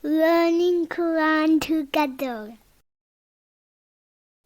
learning Quran together.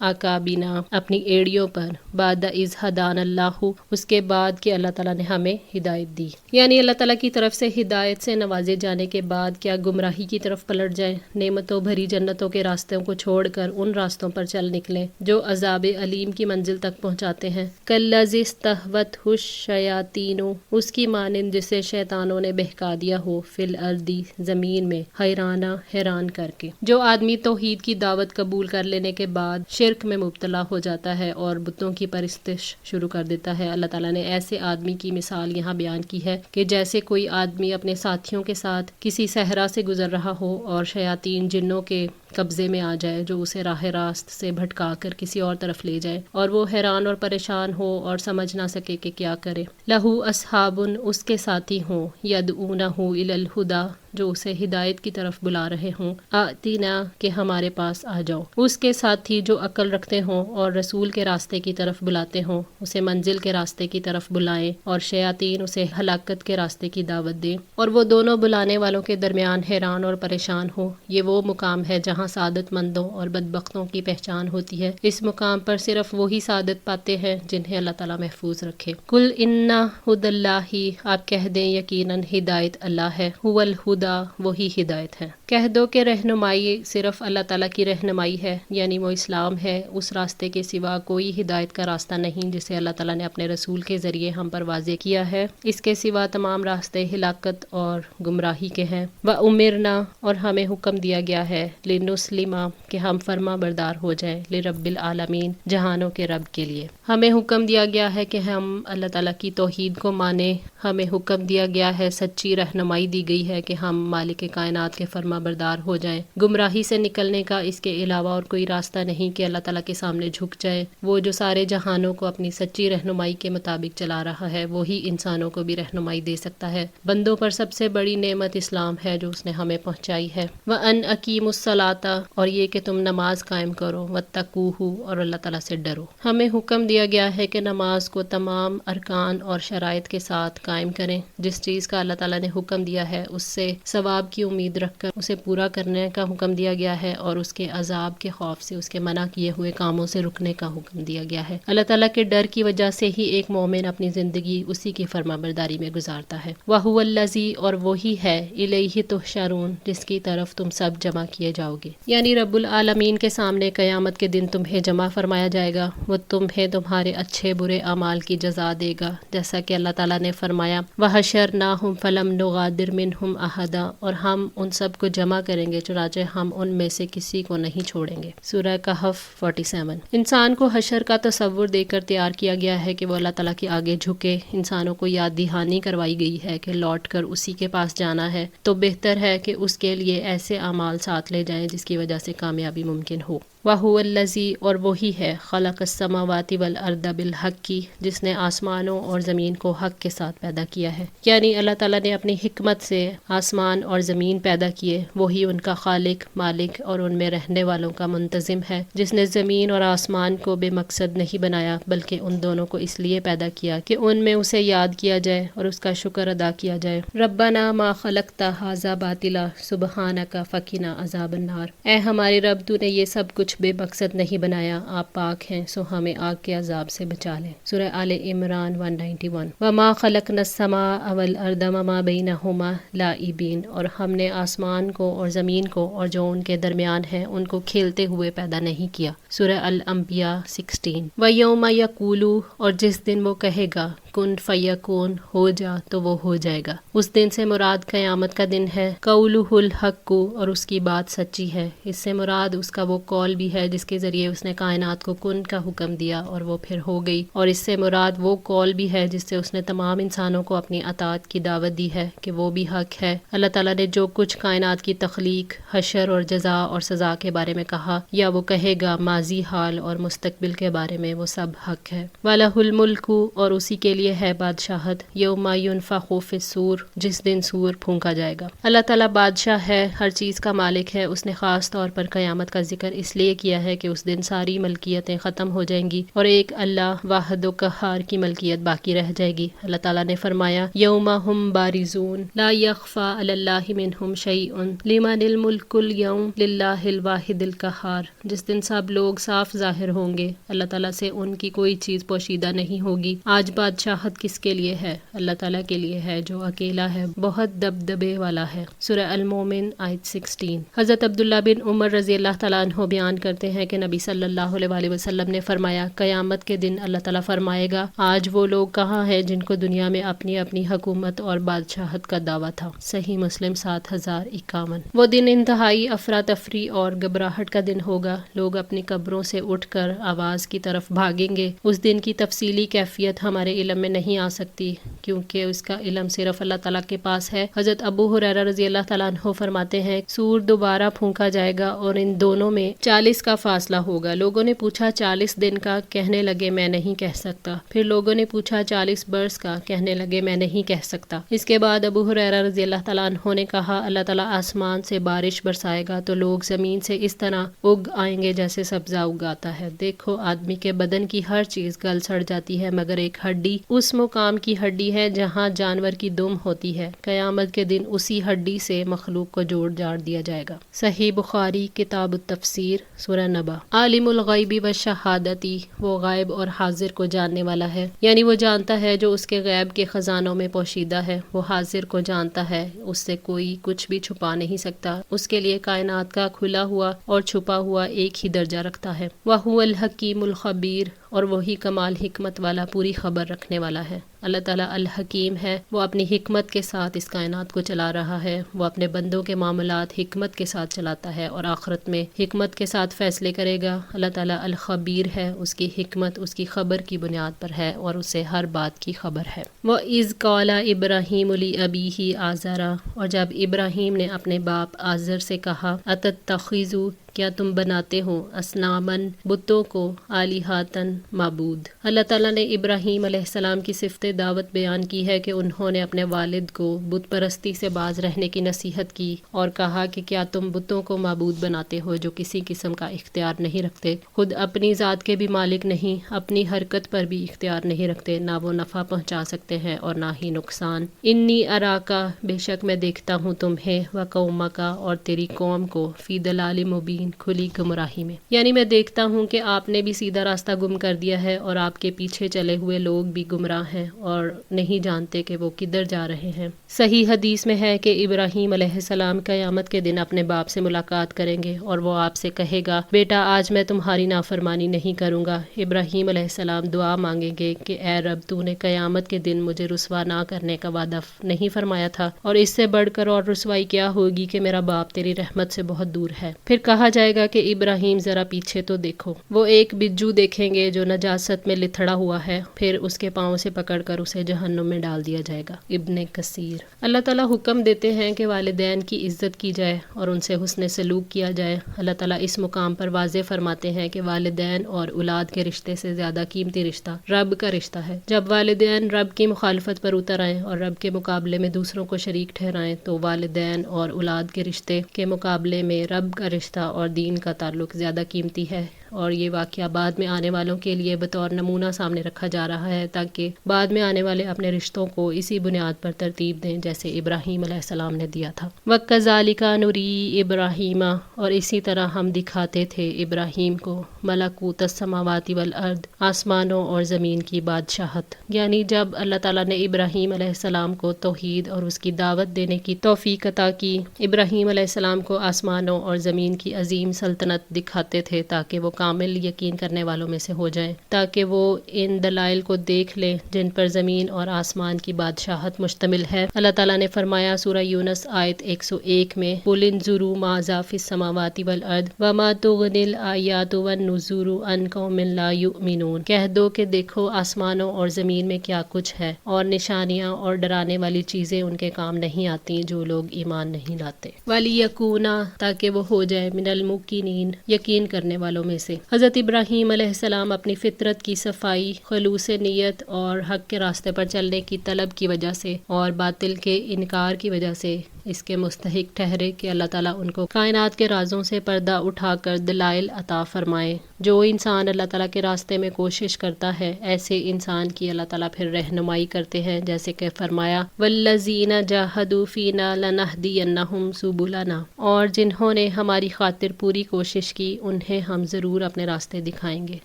آکابینا اپنی ایڑیوں پر، بعد اذ ہدان اللہ اس کے بعد کہ اللہ تعالیٰ نے ہمیں ہدایت دی، یعنی اللہ تعالیٰ کی طرف سے ہدایت سے نوازے جانے کے بعد کیا گمراہی کی طرف پلٹ جائیں، نعمتوں بھری جنتوں کے راستوں کو چھوڑ کر ان راستوں پر چل نکلیں جو عذاب علیم کی منزل تک پہنچاتے ہیں۔ کالذی استہوتہ الشیاطین اس کی مانند جسے شیطانوں نے بہکا دیا ہو، فی الارض زمین میں، حیرانہ حیران کر کے۔ جو آدمی توحید کی دعوت قبول کر لینے کے بعد شرک میں مبتلا ہو جاتا ہے اور بتوں کی پرستش شروع کر دیتا ہے، اللہ تعالیٰ نے ایسے آدمی کی مثال یہاں بیان کی ہے کہ جیسے کوئی آدمی اپنے ساتھیوں کے ساتھ کسی صحرا سے گزر رہا ہو اور شیاطین جنوں کے قبضے میں آ جائے جو اسے راہ راست سے بھٹکا کر کسی اور طرف لے جائے، اور وہ حیران اور پریشان ہو اور سمجھ نہ سکے کہ کیا کرے۔ لہو اصحاب اس کے ساتھی ہوں، یدعونہ الی الہدی جو اسے ہدایت کی طرف بلا رہے ہوں، آتینا کہ ہمارے پاس آ جاؤ۔ اس کے ساتھی جو عقل رکھتے ہوں اور رسول کے راستے کی طرف بلاتے ہوں، اسے منزل کے راستے کی طرف بلائیں، اور شیاطین اسے ہلاکت کے راستے کی دعوت دیں، اور وہ دونوں بلانے والوں کے درمیان حیران اور پریشان ہو۔ یہ وہ مقام ہے جہاں سعادت مندوں اور بدبختوں کی پہچان ہوتی ہے۔ اس مقام پر صرف وہی سعادت پاتے ہیں جنہیں اللہ تعالیٰ محفوظ رکھے۔ قل ان ھدی اللہ آپ کہہ دیں یقیناً ہدایت اللہ ہے، ھو الھدی وہی ہدایت ہے۔ کہہ دو کہ رہنمائی صرف اللہ تعالیٰ کی رہنمائی ہے، یعنی وہ اسلام ہے، اس راستے کے سوا کوئی ہدایت کا راستہ نہیں جسے اللہ تعالیٰ نے اپنے رسول کے ذریعے ہم پر واضح کیا ہے۔ اس کے سوا تمام راستے ہلاکت اور گمراہی کے ہیں۔ وَأُمِرْنَا اور ہمیں حکم دیا گیا ہے، لِنُسْلِمَ کہ ہم فرما بردار ہو جائیں، لِرَبِّ العالمین جہانوں کے رب کے لیے۔ ہمیں حکم دیا گیا ہے کہ ہم اللہ تعالیٰ کی توحید کو مانیں، ہمیں حکم دیا گیا ہے، سچی رہنمائی دی گئی ہے کہ ہم مالک کائنات کے فرما بردار ہو جائیں۔ گمراہی سے نکلنے کا اس کے علاوہ اور کوئی راستہ نہیں کہ اللہ تعالیٰ کے سامنے جھک جائے۔ وہ جو سارے جہانوں کو اپنی سچی رہنمائی کے مطابق چلا رہا ہے، وہی انسانوں کو بھی رہنمائی دے سکتا ہے۔ بندوں پر سب سے بڑی نعمت اسلام ہے جو اس نے ہمیں پہنچائی ہے۔ وَأَنْ أَقِیمُوا الصَّلَاةَ اور یہ کہ تم نماز قائم کرو، وَاتَّقُوهُ اور اللہ تعالیٰ سے ڈرو۔ ہمیں حکم دیا گیا ہے کہ نماز کو تمام ارکان اور شرائط کے ساتھ قائم کریں۔ جس چیز کا اللہ تعالیٰ نے حکم دیا ہے اس سے ثواب کی امید رکھ کر اسے پورا کرنے کا حکم دیا گیا ہے، اور اس کے عذاب کے خوف سے اس کے منع کیے ہوئے کاموں سے رکنے کا حکم دیا گیا ہے۔ اللہ تعالیٰ کے ڈر کی وجہ سے ہی ایک مومن اپنی زندگی اسی کی فرما برداری میں گزارتا ہے۔ وَهُوَ الَّذِی اور وہی ہے، اِلَیْہِ تُحْشَرُونَ جس کی طرف تم سب جمع کیے جاؤ گے، یعنی رب العالمین کے سامنے قیامت کے دن تمہیں جمع فرمایا جائے گا۔ وہ تمہیں تمہارے اچھے برے اعمال کی جزا دے گا، جیسا کہ اللہ تعالیٰ نے فرمایا وَحَشَرْنَاهُمْ فَلَمْ نُغَادِرْ مِنْهُمْ أَحَدًا اور ہم ان سب کو جمع کریں گے چنانچہ ہم ان میں سے کسی کو نہیں چھوڑیں گے۔ سورہ کہف 47۔ انسان کو حشر کا تصور دے کر تیار کیا گیا ہے کہ وہ اللہ تعالیٰ کے آگے جھکے۔ انسانوں کو یاد دہانی کروائی گئی ہے کہ لوٹ کر اسی کے پاس جانا ہے، تو بہتر ہے کہ اس کے لیے ایسے اعمال ساتھ لے جائیں جس کی وجہ سے کامیابی ممکن ہو۔ وَهُوَ الَّذِی اور وہی ہے، خَلَقَ السَّمَاوَاتِ وَالْأَرْضَ بِالْحَقِّ جس نے آسمانوں اور زمین کو حق کے ساتھ پیدا کیا ہے، یعنی اللہ تعالیٰ نے اپنی حکمت سے آسمان اور زمین پیدا کیے۔ وہی ان کا خالق، مالک اور ان میں رہنے والوں کا منتظم ہے، جس نے زمین اور آسمان کو بے مقصد نہیں بنایا بلکہ ان دونوں کو اس لیے پیدا کیا کہ ان میں اسے یاد کیا جائے اور اس کا شکر ادا کیا جائے۔ ربنا ما خلقت ھذا باطلا سبحانک فقنا عذاب النار اے ہمارے رب، تو نے یہ سب کچھ بے مقصد نہیں بنایا، آپ پاک ہیں، سو ہمیں آگ کے عذاب سے بچا لیں۔ سورہ آل عمران 191۔ وما خلقنا السماء والارض وما بینہما لاعبین اور ہم نے آسمان کو اور زمین کو اور جو ان کے درمیان ہیں ان کو کھیلتے ہوئے پیدا نہیں کیا۔ سورہ الانبیاء 16۔ وَيَوْمَ يَقُولُ اور جس دن وہ کہے گا کن فیکون ہو جا تو وہ ہو جائے گا۔ اس دن سے مراد قیامت کا دن ہے۔ قولہ الحق اور اس کی بات سچی ہے۔ اس سے مراد اس کا وہ قول بھی ہے جس کے ذریعے اس نے کائنات کو کن کا حکم دیا اور وہ پھر ہو گئی، اور اس سے مراد وہ قول بھی ہے جس سے اس نے تمام انسانوں کو اپنی اطاعت کی دعوت دی ہے کہ وہ بھی حق ہے۔ اللہ تعالیٰ نے جو کچھ کائنات کی تخلیق، حشر اور جزا اور سزا کے بارے میں کہا یا وہ کہے گا ماضی، حال اور مستقبل کے بارے میں، وہ سب حق ہے۔ وَلَهُ الْمُلْكُ اور اسی کے لیے ہے بادشاہت، یوم ينفخ فی الصور جس دن سور پھونکا جائے گا۔ اللہ تعالیٰ بادشاہ ہے، ہر چیز کا مالک ہے۔ اس نے خاص طور پر قیامت کا ذکر اس لیے کیا ہے کہ اس دن ساری ملکیتیں ختم ہو جائیں گی اور ایک اللہ واحد و قہار کی ملکیت باقی رہ جائے گی۔ اللہ تعالیٰ نے فرمایا یوم ہم بارزون لا یخفی علی اللہ منہم شیء لمن الملک اليوم للہ الواحد القہار جس دن سب لوگ لوگ صاف ظاہر ہوں گے، اللہ تعالیٰ سے ان کی کوئی چیز پوشیدہ نہیں ہوگی۔ آج بادشاہت کس کے لیے ہے؟ اللہ تعالیٰ کے لیے ہے جو اکیلا ہے، بہت دبدبے والا ہے۔ سورہ المومن آیت 16۔ حضرت عبداللہ بن عمر رضی اللہ تعالیٰ عنہ بیان کرتے ہیں کہ نبی صلی اللہ علیہ وسلم نے فرمایا، قیامت کے دن اللہ تعالیٰ فرمائے گا، آج وہ لوگ کہاں ہیں جن کو دنیا میں اپنی اپنی حکومت اور بادشاہت کا دعویٰ تھا۔ صحیح مسلم 7051۔ وہ دن انتہائی افراتفری اور گھبراہٹ کا دن ہوگا، لوگ اپنی قبروں سے اٹھ کر آواز کی طرف بھاگیں گے۔ اس دن کی تفصیلی کیفیت ہمارے علم میں نہیں آ سکتی کیونکہ اس کا علم صرف اللہ تعالیٰ کے پاس ہے۔ حضرت ابو ہریرہ رضی اللہ تعالیٰ عنہ فرماتے ہیں، سور دوبارہ پھونکا جائے گا اور ان دونوں میں 40 کا فاصلہ ہوگا۔ لوگوں نے پوچھا 40 دن کا، کہنے لگے میں نہیں کہہ سکتا۔ پھر لوگوں نے پوچھا 40 برس کا، کہنے لگے میں نہیں کہہ سکتا۔ اس کے بعد ابو ہریرہ رضی اللہ تعالیٰ عنہ نے کہا، اللہ تعالیٰ آسمان سے بارش برسائے گا تو لوگ زمین سے اس طرح اگ آئیں گے جیسے سبزہ اگاتا ہے۔ دیکھو آدمی کے بدن کی ہر چیز گل سڑ جاتی ہے مگر ایک ہڈی، اس مقام کی ہڈی ہے جہاں جانور کی دم ہوتی ہے۔ قیامت کے دن اسی ہڈی سے مخلوق کو جوڑ جاڑ دیا جائے گا۔ صحیح بخاری کتاب التفسیر سورہ نبا۔ عالم الغیب والشہادتی، وہ غائب اور حاضر کو جاننے والا ہے، یعنی وہ جانتا ہے جو اس کے غیب کے خزانوں میں پوشیدہ ہے۔ وہ حاضر کو جانتا ہے، اس سے کوئی کچھ بھی چھپا نہیں سکتا۔ اس کے لیے کائنات کا کھلا ہوا اور چھپا ہوا ایک ہی درجہ رکھتا ہے۔ وَهُوَ الْحَكِيمُ الْخَبِيرُ، اور وہی کمال حکمت والا، پوری خبر رکھنے والا ہے۔ اللہ تعالیٰ الحکیم ہے، وہ اپنی حکمت کے ساتھ اس کائنات کو چلا رہا ہے۔ وہ اپنے بندوں کے معاملات حکمت کے ساتھ چلاتا ہے اور آخرت میں حکمت کے ساتھ فیصلے کرے گا۔ اللہ تعالیٰ الخبیر ہے، اس کی حکمت اس کی خبر کی بنیاد پر ہے اور اسے ہر بات کی خبر ہے۔ وَإِذْ قَالَ إِبْرَاهِيمُ لِأَبِيهِ آزَرَ، اور جب ابراہیم نے اپنے باپ آزر سے کہا، أَتَتَّخِذُ، کیا تم بناتے ہو، اسنامن، بتوں کو، آلہاتن، معبود۔ اللہ تعالیٰ نے ابراہیم علیہ السلام کی صفت دعوت بیان کی ہے کہ انہوں نے اپنے والد کو بت پرستی سے باز رہنے کی نصیحت کی اور کہا کہ کیا تم بتوں کو معبود بناتے ہو جو کسی قسم کا اختیار نہیں رکھتے، خود اپنی ذات کے بھی مالک نہیں، اپنی حرکت پر بھی اختیار نہیں رکھتے، نہ وہ نفع پہنچا سکتے ہیں اور نہ ہی نقصان۔ انی اراکا، بے شک میں دیکھتا ہوں تمہیں، و قومکا، اور تیری قوم کو، فی دلال مبین، کھلی گمراہی میں، یعنی میں دیکھتا ہوں کہ آپ نے بھی سیدھا راستہ گم کر دیا ہے اور آپ کے پیچھے چلے ہوئے لوگ بھی گمراہ ہیں اور نہیں جانتے کہ وہ کدھر جا رہے ہیں۔ صحیح حدیث میں ہے کہ ابراہیم علیہ السلام قیامت کے دن اپنے باپ سے ملاقات کریں گے اور وہ آپ سے کہے گا، بیٹا آج میں تمہاری نافرمانی نہیں کروں گا۔ ابراہیم علیہ السلام دعا مانگیں گے کہ اے رب، تو نے قیامت کے دن مجھے رسوا نہ کرنے کا وعدہ نہیں فرمایا تھا، اور اس سے بڑھ کر اور رسوائی کیا ہوگی کہ میرا باپ تیری رحمت سے بہت دور ہے۔ پھر کہا جائے گا کہ ابراہیم ذرا پیچھے تو دیکھو، وہ ایک بجو دیکھیں گے جو نجاست میں لتھڑا ہوا ہے، پھر اس کے پاؤں سے پکڑ کر اسے جہنم میں ڈال دیا جائے گا۔ ابن کثیر۔ اللہ تعالیٰ حکم دیتے ہیں کہ والدین کی عزت کی جائے اور ان سے حسن سلوک کیا جائے۔ اللہ تعالیٰ اس مقام پر واضح فرماتے ہیں کہ والدین اور اولاد کے رشتے سے زیادہ قیمتی رشتہ رب کا رشتہ ہے۔ جب والدین رب کی مخالفت پر اتر آئیں اور رب کے مقابلے میں دوسروں کو شریک ٹھہرائیں تو والدین اور اولاد کے رشتے کے مقابلے میں رب کا رشتہ اور دین کا تعلق زیادہ قیمتی ہے، اور یہ واقعہ بعد میں آنے والوں کے لیے بطور نمونہ سامنے رکھا جا رہا ہے تاکہ بعد میں آنے والے اپنے رشتوں کو اسی بنیاد پر ترتیب دیں جیسے ابراہیم علیہ السلام نے دیا تھا۔ وَكَذَلِكَ نُرِي إِبْرَاهِيمَ، اور اسی طرح ہم دکھاتے تھے ابراہیم کو، ملکوت السماوات والارض، آسمانوں اور زمین کی بادشاہت، یعنی جب اللہ تعالیٰ نے ابراہیم علیہ السلام کو توحید اور اس کی دعوت دینے کی توفیق عطا کی، ابراہیم علیہ السلام کو آسمانوں اور زمین کی عظیم سلطنت دکھاتے تھے تاکہ وہ کامل یقین کرنے والوں میں سے ہو جائیں، تاکہ وہ ان دلائل کو دیکھ لیں جن پر زمین اور آسمان کی بادشاہت مشتمل ہے۔ اللہ تعالیٰ نے فرمایا سورہ یونس آیت 101 میں، قُلِ انظُرُوا ماذا فِی السَّمَاوَاتِ وَالْأَرْضِ وَمَا تُغْنِی الْآیَاتُ وَالنُّذُرُ عَن قَوْمٍ لَا یُؤْمِنُونَ، کہہ دو کہ دیکھو آسمانوں اور زمین میں کیا کچھ ہے، اور نشانیاں اور ڈرانے والی چیزیں ان کے کام نہیں آتی جو لوگ ایمان نہیں لاتے۔ وَلِیَکُونَ، تاکہ وہ ہو جائے، مِنَ الْمُوقِنِین، یقین کرنے والوں میں سے۔ حضرت ابراہیم علیہ السلام اپنی فطرت کی صفائی، خلوص نیت اور حق کے راستے پر چلنے کی طلب کی وجہ سے اور باطل کے انکار کی وجہ سے اس کے مستحق ٹھہرے کہ اللہ تعالیٰ ان کو کائنات کے رازوں سے پردہ اٹھا کر دلائل عطا فرمائے۔ جو انسان اللہ تعالیٰ کے راستے میں کوشش کرتا ہے ایسے انسان کی اللہ تعالیٰ پھر رہنمائی کرتے ہیں، جیسے کہ فرمایا وَالَّذِينَ جَاهَدُوا فِينَا لَنَهْدِيَنَّهُمْ سُبُلَنَا، اور جنہوں نے ہماری خاطر پوری کوشش کی انہیں ہم ضرور اپنے راستے دکھائیں گے۔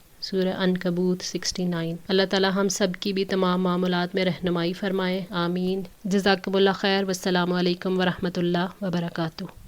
سورہ عنکبوت 69۔ اللہ تعالیٰ ہم سب کی بھی تمام معاملات میں رہنمائی فرمائے، آمین۔ جزاکم اللہ خیر، والسلام علیکم ورحمۃ اللہ وبرکاتہ۔